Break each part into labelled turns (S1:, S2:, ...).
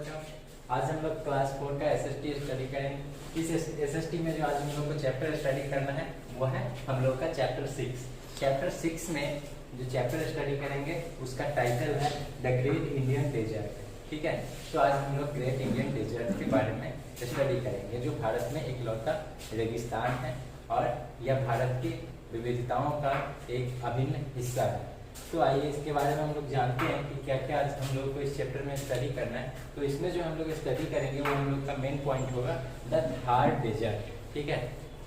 S1: बच्चों, आज हम लोग क्लास 4 का एसएसटी स्टडी करेंगे। इस एसएसटी में जो आज हम लोग को चैप्टर स्टडी करना है वो है हम लोग का चैप्टर 6। चैप्टर 6 में जो चैप्टर स्टडी करेंगे उसका टाइटल है द ग्रेट इंडियन डेजर्ट। ठीक है, तो आज हम लोग ग्रेट इंडियन डेजर्ट के बारे में स्टडी करेंगे, जो भारत में इकलौता रेगिस्तान है और यह भारत की विविधताओं का एक अभिन्न हिस्सा है। तो आइए इसके बारे में हम लोग जानते हैं कि क्या क्या आज हम लोग को इस चैप्टर में स्टडी करना है। तो इसमें जो हम लोग स्टडी करेंगे वो हम लोग का मेन पॉइंट होगा द थार डेजर्ट। ठीक है,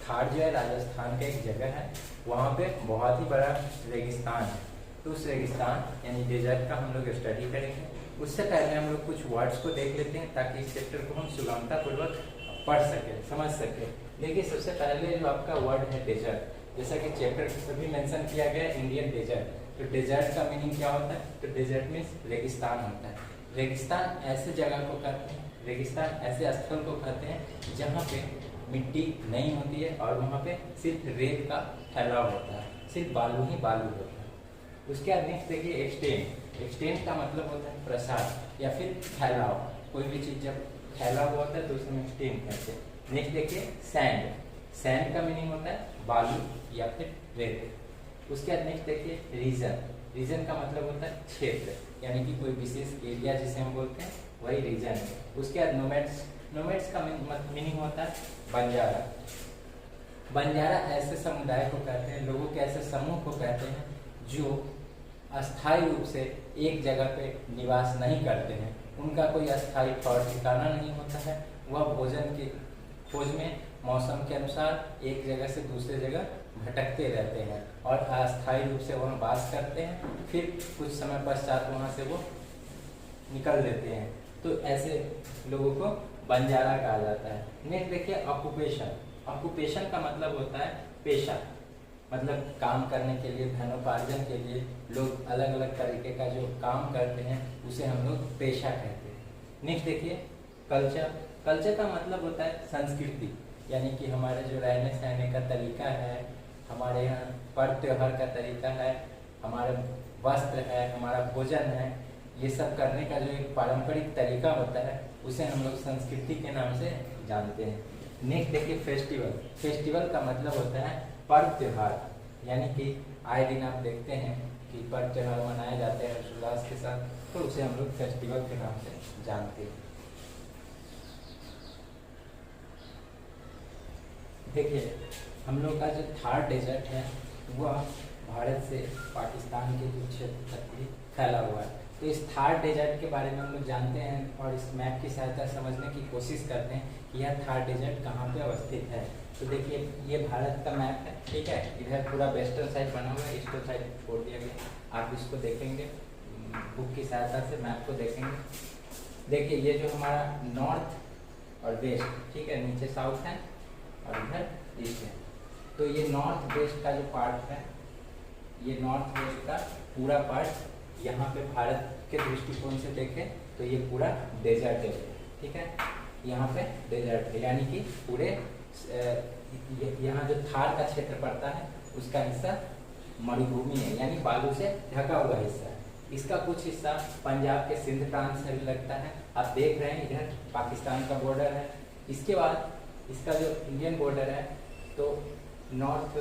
S1: थार जो है राजस्थान का एक जगह है, वहाँ पे बहुत ही बड़ा रेगिस्तान है। तो उस रेगिस्तान यानी डेजर्ट का हम लोग स्टडी करेंगे। उससे पहले हम लोग कुछ वर्ड्स को देख लेते हैं ताकि इस चैप्टर को हम सुगमतापूर्वक पढ़ सकें, समझ सकें। देखिए, सबसे पहले जो आपका वर्ड है डेजर्ट, जैसा कि चैप्टर सभी मेंशन किया गया है इंडियन डेजर्ट। तो डेजर्ट का मीनिंग क्या होता है? तो डेजर्ट मीन्स रेगिस्तान होता है। रेगिस्तान ऐसे जगह को कहते हैं, रेगिस्तान ऐसे स्थल को कहते हैं जहाँ पे मिट्टी नहीं होती है और वहाँ पे सिर्फ रेत का फैलाव होता है, सिर्फ बालू ही बालू होता है। उसके बाद नेक्स्ट देखिए एक्सटेंड। एक्सटेंड का मतलब होता है प्रसार या फिर फैलाव। कोई भी चीज़ जब फैला हुआ होता है तो उसमें एक्सटेंड कहते हैं। नेक्स्ट देखिए सैंड। सैंड का मीनिंग होता है बालू या फिर रेत। उसके बाद नेक्स्ट देखिए रीजन। रीजन का मतलब होता है क्षेत्र, यानी कि कोई विशेष एरिया जिसे हम बोलते हैं वही रीजन है। उसके बाद नोमैड्स। नोमैड्स का मीनिंग होता है बंजारा। बंजारा ऐसे समुदाय को कहते हैं, लोगों के ऐसे समूह को कहते हैं जो अस्थायी रूप से एक जगह पे निवास नहीं करते हैं। उनका कोई अस्थायी ठौर ठिकाना नहीं होता है। वह भोजन की खोज में मौसम के अनुसार एक जगह से दूसरे जगह भटकते रहते हैं और अस्थायी रूप से वहाँ वास करते हैं, फिर कुछ समय पश्चात वहाँ से वो निकल देते हैं। तो ऐसे लोगों को बंजारा कहा जाता है। नेक्स्ट देखिए ऑक्यूपेशन। ऑक्यूपेशन का मतलब होता है पेशा, मतलब काम करने के लिए, धनोपार्जन के लिए लोग अलग अलग तरीके का जो काम करते हैं उसे हम लोग पेशा कहते हैं। नेक्स्ट देखिए कल्चर। कल्चर का मतलब होता है संस्कृति, यानी कि हमारे जो रहने सहने का तरीका है, हमारे यहाँ पर्व त्योहार का तरीका है, हमारे वस्त्र है, हमारा भोजन है, ये सब करने का जो एक पारंपरिक तरीका होता है उसे हम लोग संस्कृति के नाम से जानते हैं। नेक्स्ट देखिए फेस्टिवल। फेस्टिवल का मतलब होता है पर्व त्योहार, यानी कि आए दिन आप देखते हैं कि पर्व त्योहार मनाए जाते हैं हर्षोल्लास के साथ, तो उसे हम लोग फेस्टिवल के नाम से जानते हैं। देखिए, हम लोग का जो थार डेजर्ट है वह भारत से पाकिस्तान के कुछ क्षेत्र तक भी फैला हुआ है। तो इस थार डेजर्ट के बारे में हम लोग जानते हैं और इस मैप की सहायता से समझने की कोशिश करते हैं कि यह थार डेजर्ट कहाँ पे अवस्थित है। तो देखिए, ये भारत का मैप है। ठीक है, इधर पूरा वेस्टर्न साइड बना हुआ है, ईस्टर्न साइड छोड़ दिया गया। आप इसको देखेंगे बुक की सहायता से, मैप को देखेंगे। देखिए, ये जो हमारा नॉर्थ और वेस्ट, ठीक है, नीचे साउथ है और इधर ईस्ट है। तो ये नॉर्थ वेस्ट का जो पार्ट है, ये नॉर्थ वेस्ट का पूरा पार्ट यहाँ पे भारत के दृष्टिकोण से देखें तो ये पूरा डेजर्ट है। ठीक है, यहाँ पे डेजर्ट है, यानी कि पूरे यहाँ जो थार का क्षेत्र पड़ता है उसका हिस्सा मरुभूमि है, यानी बालू से ढका हुआ हिस्सा है। इसका कुछ हिस्सा पंजाब के सिंध प्रांत से भी लगता है। आप देख रहे हैं इधर पाकिस्तान का बॉर्डर है। इसके बाद इसका जो इंडियन बॉर्डर है तो नॉर्थ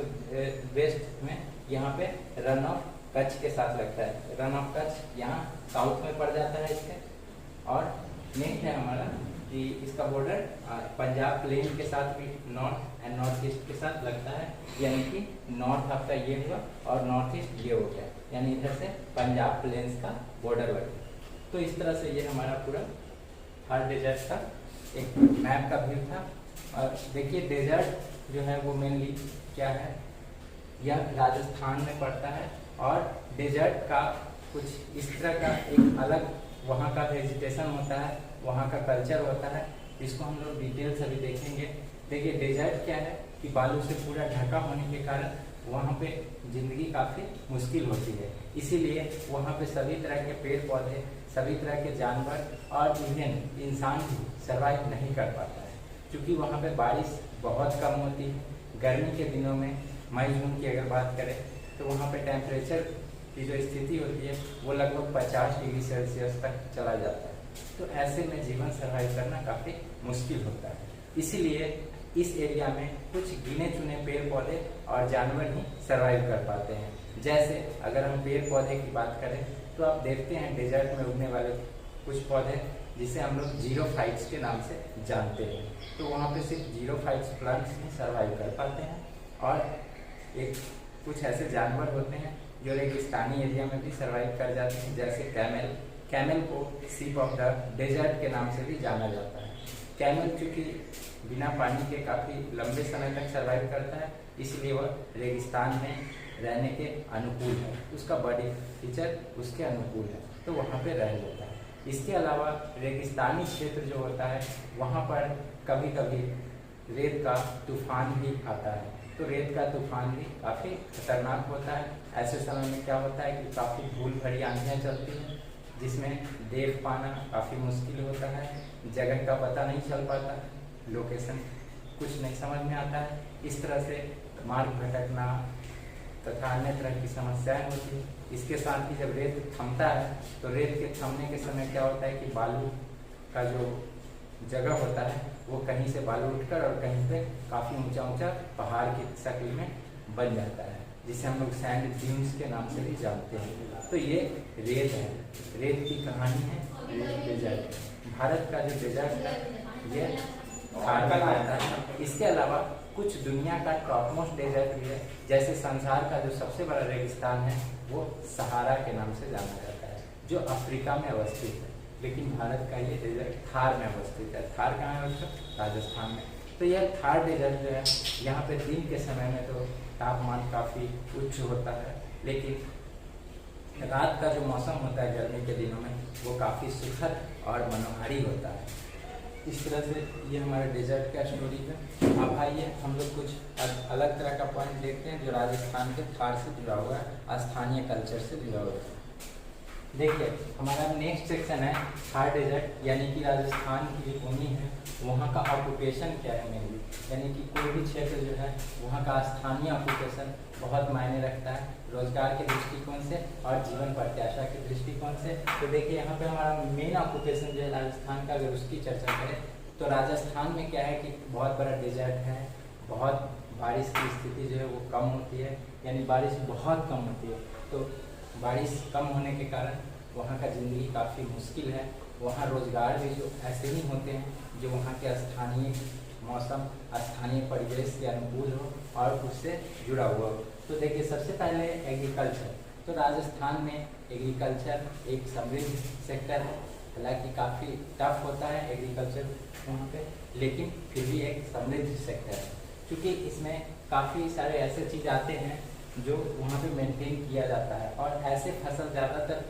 S1: वेस्ट में यहाँ पे रन ऑफ कच्छ के साथ लगता है। रन ऑफ कच्छ यहाँ साउथ में पड़ जाता है इसके। और नेक्स्ट है हमारा कि इसका बॉर्डर पंजाब प्लेन के साथ भी नॉर्थ एंड नॉर्थ ईस्ट के साथ लगता है, यानी कि नॉर्थ आपका ये हुआ और नॉर्थ ईस्ट ये हो गया, यानी इधर से पंजाब प्लेन्स का बॉर्डर लग गया। तो इस तरह से ये हमारा पूरा थार डेजर्ट का एक मैप का व्यू था। और देखिए, डेजर्ट जो है वो मेनली क्या है, यह राजस्थान में पड़ता है और डेजर्ट का कुछ इस तरह का एक अलग वहाँ का वेजिटेशन होता है, वहाँ का कल्चर होता है। इसको हम लोग डिटेल से भी देखेंगे। देखिए, डेजर्ट क्या है कि बालू से पूरा ढका होने के कारण वहाँ पे ज़िंदगी काफ़ी मुश्किल होती है, इसीलिए वहाँ पे सभी तरह के पेड़ पौधे, सभी तरह के जानवर और इवन इंसान भी सर्वाइव नहीं कर पाता है, क्योंकि वहाँ पे बारिश बहुत कम होती है। गर्मी के दिनों में मई जून की अगर बात करें तो वहाँ पे टेम्परेचर की जो स्थिति होती है वो लगभग 50 डिग्री सेल्सियस तक चला जाता है। तो ऐसे में जीवन सर्वाइव करना काफ़ी मुश्किल होता है। इसीलिए इस एरिया में कुछ गिने चुने पेड़ पौधे और जानवर ही सर्वाइव कर पाते हैं। जैसे अगर हम पेड़ पौधे की बात करें तो आप देखते हैं डेजर्ट में उगने वाले कुछ पौधे जिसे हम लोग जीरोफाइट्स के नाम से जानते हैं, तो वहाँ पे सिर्फ जीरोफाइट्स प्लांट्स ही सर्वाइव कर पाते हैं। और एक कुछ ऐसे जानवर होते हैं जो रेगिस्तानी एरिया में भी सर्वाइव कर जाते हैं, जैसे कैमल। कैमल को सीप ऑफ द डेजर्ट के नाम से भी जाना जाता है। कैमल चूँकि बिना पानी के काफ़ी लंबे समय तक सर्वाइव करता है, इसलिए वह रेगिस्तान में रहने के अनुकूल है, उसका बॉडी फीचर उसके अनुकूल है, तो वहाँ पे रह लेता है। इसके अलावा रेगिस्तानी क्षेत्र जो होता है वहाँ पर कभी कभी रेत का तूफान भी आता है, तो रेत का तूफान भी काफ़ी खतरनाक होता है। ऐसे समय में क्या होता है कि काफ़ी धूल भरी आंधियाँ चलती हैं, जिसमें देख पाना काफ़ी मुश्किल होता है, जगह का पता नहीं चल पाता, लोकेशन कुछ नहीं समझ में आता है। इस तरह से मार्ग भटकना तथा अन्य तरह की समस्याएं होती है। इसके साथ ही जब रेत थमता है तो रेत के थमने के समय क्या होता है कि बालू का जो जगह होता है वो कहीं से बालू उठकर और कहीं पे काफ़ी ऊंचा ऊंचा पहाड़ की शक्ल में बन जाता है, जिसे हम लोग सैंड ड्यून्स के नाम से भी जानते हैं। तो ये रेत है, रेत की कहानी है डेजर्ट। भारत का जो डेजर्ट है ये थार का आता है। इसके अलावा कुछ दुनिया का टॉप मोस्ट डेजर्ट भी है, जैसे संसार का जो सबसे बड़ा रेगिस्तान है वो सहारा के नाम से जाना जाता है, जो अफ्रीका में अवस्थित है। लेकिन भारत का ये डेजर्ट थार में अवस्थित है। थार कहाँ है बच्चों? राजस्थान में। तो यह थार डेजर्ट जो है यहाँ पे दिन के समय में तो तापमान काफ़ी उच्च होता है, लेकिन रात का जो मौसम होता है गर्मी के दिनों में वो काफ़ी सुखद और मनोहारी होता है। इस तरह से ये हमारे डेजर्ट का स्टोरी है। अब आइए हम लोग कुछ अलग तरह का पॉइंट देखते हैं जो राजस्थान के थार से जुड़ा हुआ है, स्थानीय कल्चर से जुड़ा हुआ है। देखिए हमारा नेक्स्ट सेक्शन है थार डेजर्ट, यानी कि राजस्थान की जो भूमि है वहाँ का ऑक्यूपेशन क्या है मेनली, यानी कि कोई भी क्षेत्र जो है वहाँ का स्थानीय ऑक्यूपेशन बहुत मायने रखता है रोजगार के दृष्टिकोण से और जीवन प्रत्याशा के दृष्टिकोण से। तो देखिए यहाँ पे हमारा मेन ऑक्यूपेशन जो है राजस्थान का, अगर उसकी चर्चा करें तो राजस्थान में क्या है कि बहुत बड़ा डेजर्ट है, बहुत बारिश की स्थिति जो है वो कम होती है, यानी बारिश बहुत कम होती है। तो बारिश कम होने के कारण वहाँ का ज़िंदगी काफ़ी मुश्किल है। वहाँ रोजगार भी जो ऐसे ही होते हैं जो वहाँ के स्थानीय मौसम, स्थानीय परिवेश के अनुकूल हो और उससे जुड़ा हुआ हो। तो देखिए सबसे पहले एग्रीकल्चर। तो राजस्थान में एग्रीकल्चर एक समृद्ध सेक्टर है, हालांकि काफ़ी टफ होता है एग्रीकल्चर वहाँ पे, लेकिन फिर भी एक समृद्ध सेक्टर है, क्योंकि इसमें काफ़ी सारे ऐसे चीज़ आते हैं जो वहाँ पे मेंटेन किया जाता है और ऐसे फसल ज़्यादातर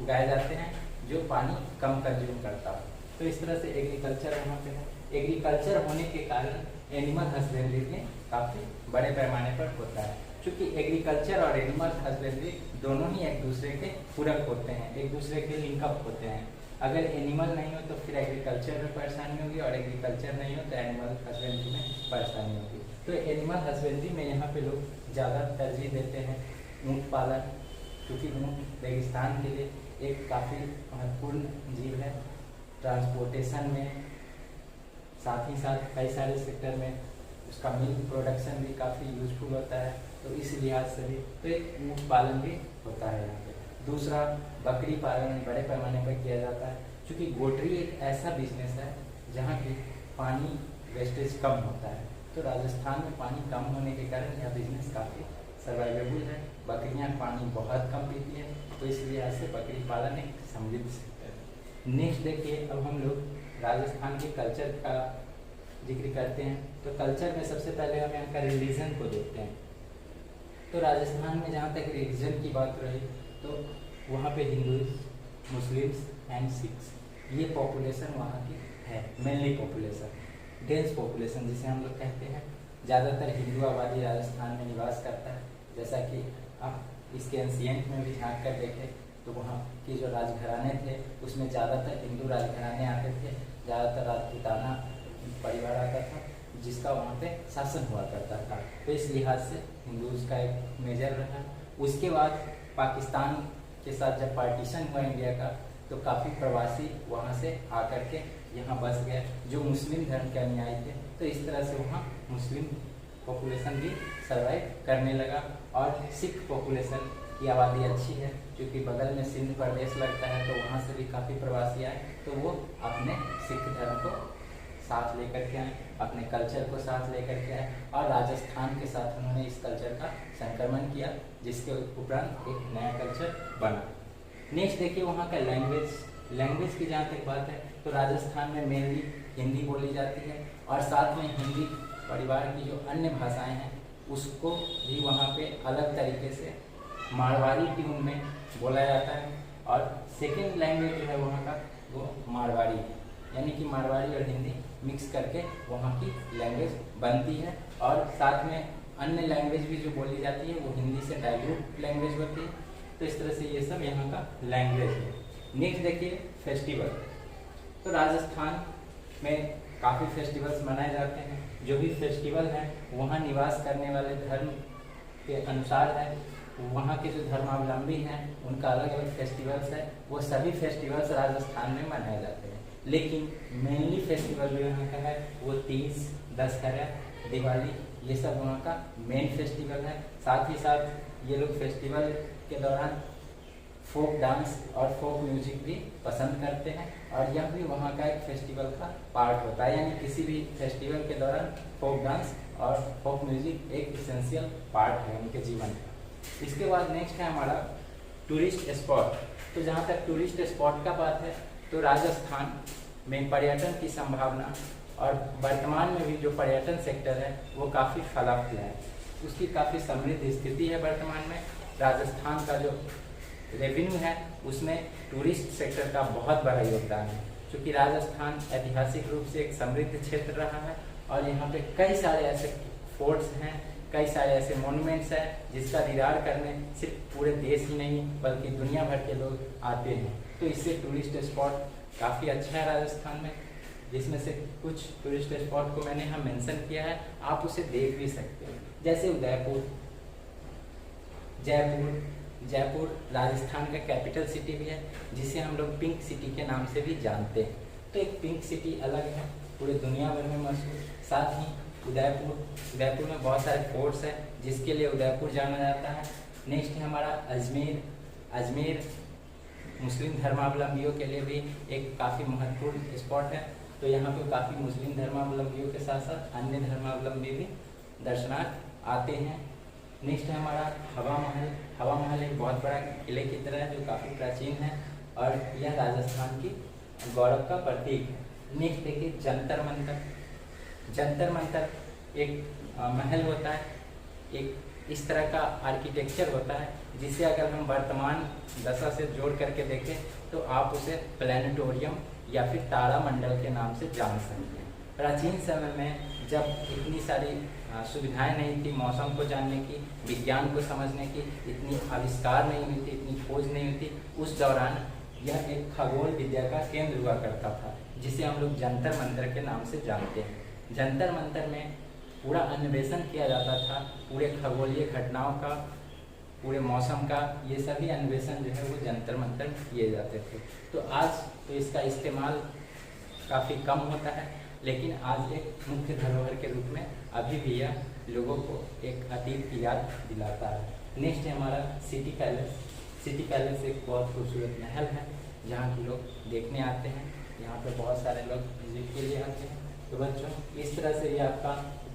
S1: उगाए जाते हैं जो पानी कम कंज्यूम करता है। तो इस तरह से एग्रीकल्चर वहाँ पे है। एग्रीकल्चर होने के कारण एनिमल हस्बेंड्री भी काफ़ी बड़े पैमाने पर होता है, क्योंकि एग्रीकल्चर और एनिमल हस्बेंड्री दोनों ही एक दूसरे के पूरक होते हैं, एक दूसरे के लिंकअप होते हैं। अगर एनिमल नहीं हो तो फिर एग्रीकल्चर में परेशानी होगी और एग्रीकल्चर नहीं हो तो एनिमल हस्बेंड्री में परेशानी होगी। तो एनिमल हस्बेंड्री में यहाँ पे लोग ज़्यादा तरजीह देते हैं ऊँट पालन, क्योंकि ऊँट रेगिस्तान के लिए एक काफ़ी महत्वपूर्ण जीव है। ट्रांसपोर्टेशन में साथ ही साथ कई सारे सेक्टर में उसका मिल्क प्रोडक्शन भी काफ़ी यूजफुल होता है, तो इस लिहाज से भी तो एक ऊँट पालन भी होता है यहाँ पे। दूसरा बकरी पालन बड़े पैमाने पर किया जाता है, क्योंकि गोटरी एक ऐसा बिजनेस है जहाँ की पानी वेस्टेज कम होता है। तो राजस्थान में पानी कम होने के कारण यह बिजनेस काफ़ी सर्वाइवेबल है। बकरियाँ पानी बहुत कम पीती हैं, तो इसलिए ऐसे बकरी पालन एक समृद्ध सेक्टर है। नेक्स्ट देखिए, अब हम लोग राजस्थान के कल्चर का जिक्र करते हैं। तो कल्चर में सबसे पहले हम यहाँ का रिलीजन को देखते हैं। तो राजस्थान में जहाँ तक रिलीजन की बात रही तो वहाँ पे हिंदूज, मुस्लिम्स एंड सिख्स ये पॉपुलेशन वहाँ की है, मेनली पॉपुलेशन, डेंस पॉपुलेशन जिसे हम लोग कहते हैं। ज़्यादातर हिंदू आबादी राजस्थान में निवास करता है, जैसा कि आप इसके एंशिएंट में भी झाँक कर देखें तो वहाँ के जो राजघराने थे उसमें ज़्यादातर हिंदू राजघराने आते थे, ज़्यादातर राजपूताना परिवार आता था जिसका वहाँ पे शासन हुआ करता था। तो इस लिहाज से हिंदूज का एक मेजर रहा। उसके बाद पाकिस्तान के साथ जब पार्टीशन हुआ इंडिया का, तो तो काफ़ी प्रवासी वहाँ से आकर के यहाँ बस गए जो मुस्लिम धर्म के अनुयायी थे। तो इस तरह से वहाँ मुस्लिम पॉपुलेशन भी सर्वाइव करने लगा। और सिख पॉपुलेशन की आबादी अच्छी है क्योंकि बगल में सिंध प्रदेश लगता है, तो वहाँ से भी काफ़ी प्रवासी आए, तो वो अपने सिख धर्म को साथ लेकर के आए, अपने कल्चर को साथ लेकर के आए और राजस्थान के साथ उन्होंने इस कल्चर का संक्रमण किया, जिसके उपरांत एक नया कल्चर बना। नेक्स्ट देखिए वहाँ का लैंग्वेज की जहाँ तक बात है तो राजस्थान में मेनली हिंदी बोली जाती है और साथ में हिंदी परिवार की जो अन्य भाषाएं हैं उसको भी वहाँ पे अलग तरीके से मारवाड़ी ट्यून में बोला जाता है। और सेकेंड लैंग्वेज जो है वहाँ का वो मारवाड़ी है, यानी कि मारवाड़ी और हिंदी मिक्स करके वहाँ की लैंग्वेज बनती है। और साथ में अन्य लैंग्वेज भी जो बोली जाती है वो हिंदी से डाइल्यूट लैंग्वेज होती है। तो इस तरह से ये सब यहाँ का लैंग्वेज है। नेक्स्ट देखिए फेस्टिवल। तो राजस्थान में काफ़ी फेस्टिवल्स मनाए जाते हैं। जो भी फेस्टिवल हैं वहाँ निवास करने वाले धर्म के अनुसार है, वहाँ के जो धर्मावलंबी हैं उनका अलग अलग फेस्टिवल्स है। वो सभी फेस्टिवल्स राजस्थान में मनाए जाते हैं, लेकिन मेनली फेस्टिवल जो यहाँ का है वो तीज, दशहरा, दिवाली, ये सब वहाँ का मेन फेस्टिवल है। साथ ही साथ ये लोग फेस्टिवल के दौरान फोक डांस और फोक म्यूजिक भी पसंद करते हैं और यह भी वहाँ का एक फेस्टिवल का पार्ट होता है, यानी किसी भी फेस्टिवल के दौरान फोक डांस और फोक म्यूजिक एक इसेंशियल पार्ट है उनके जीवन का। इसके बाद नेक्स्ट है हमारा टूरिस्ट स्पॉट। तो जहाँ तक टूरिस्ट स्पॉट का बात है तो राजस्थान में पर्यटन की संभावना और वर्तमान में भी जो पर्यटन सेक्टर है वो काफ़ी फला फूला है, उसकी काफ़ी समृद्ध स्थिति है। वर्तमान में राजस्थान का जो रेवेन्यू है उसमें टूरिस्ट सेक्टर का बहुत बड़ा योगदान है, क्योंकि राजस्थान ऐतिहासिक रूप से एक समृद्ध क्षेत्र रहा है और यहाँ पे कई सारे ऐसे फोर्ट्स हैं, कई सारे ऐसे मोन्यूमेंट्स हैं जिसका दीदार करने सिर्फ पूरे देश ही नहीं बल्कि दुनिया भर के लोग आते हैं। तो इससे टूरिस्ट स्पॉट काफ़ी अच्छा है राजस्थान में, जिसमें से कुछ टूरिस्ट स्पॉट को मैंने यहाँ मेंशन किया है, आप उसे देख भी सकते हैं। जैसे उदयपुर, जयपुर राजस्थान का कैपिटल सिटी भी है, जिसे हम लोग पिंक सिटी के नाम से भी जानते हैं। तो एक पिंक सिटी अलग है, पूरे दुनिया भर में मशहूर। साथ ही उदयपुर में बहुत सारे फोर्ट्स हैं जिसके लिए उदयपुर जाना जाता है। नेक्स्ट है हमारा अजमेर मुस्लिम धर्मावलंबियों के लिए भी एक काफ़ी महत्वपूर्ण स्पॉट है। तो यहाँ पे काफ़ी मुस्लिम धर्मावलंबियों के साथ साथ अन्य धर्मावलंबी भी दर्शनार्थ आते हैं। नेक्स्ट है हमारा हवा महल एक बहुत बड़ा किले की तरह है जो काफ़ी प्राचीन है और यह राजस्थान की गौरव का प्रतीक है। नेक्स्ट देखिए जंतर मंतर एक महल होता है, एक इस तरह का आर्किटेक्चर होता है जिसे अगर हम वर्तमान दशा से जोड़ करके देखें तो आप उसे प्लैनेटोरियम या फिर तारामंडल के नाम से जान सकते हैं। प्राचीन समय में जब इतनी सारी सुविधाएं नहीं थी मौसम को जानने की, विज्ञान को समझने की, इतनी आविष्कार नहीं हुई थी, इतनी खोज नहीं हुई थी, उस दौरान यह एक खगोल विद्या का केंद्र हुआ करता था जिसे हम लोग जंतर मंतर के नाम से जानते हैं। जंतर मंतर में पूरा अन्वेषण किया जाता था, पूरे खगोलीय घटनाओं का, पूरे मौसम का, ये सभी अन्वेषण जो है वो जंतर मंतर किए जाते थे। तो आज तो इसका इस्तेमाल काफ़ी कम होता है, लेकिन आज एक मुख्य धरोहर के रूप में अभी भी यह लोगों को एक अतीत की याद दिलाता है। नेक्स्ट है हमारा सिटी पैलेस एक बहुत खूबसूरत महल है जहाँ के लोग देखने आते हैं, यहाँ पे बहुत सारे लोग विजिट के लिए आते हैं। तो बच्चों इस तरह से ये आपका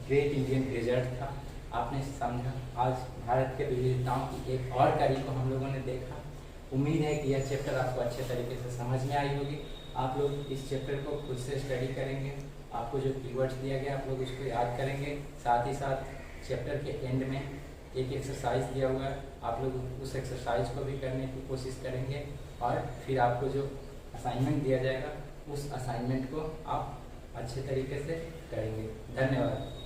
S1: ग्रेट इंडियन डेजर्ट था, आपने समझा आज भारत के विविधताओं की एक और कड़ी को हम लोगों ने देखा। उम्मीद है कि यह चैप्टर आपको अच्छे तरीके से समझ में आई होगी। आप लोग इस चैप्टर को खुद से स्टडी करेंगे, आपको जो कीवर्ड्स दिया गया आप लोग उसको याद करेंगे। साथ ही साथ चैप्टर के एंड में एक एक्सरसाइज दिया हुआ है, आप लोग उस एक्सरसाइज को भी करने की कोशिश करेंगे और फिर आपको जो असाइनमेंट दिया जाएगा उस असाइनमेंट को आप अच्छे तरीके से करेंगे। धन्यवाद।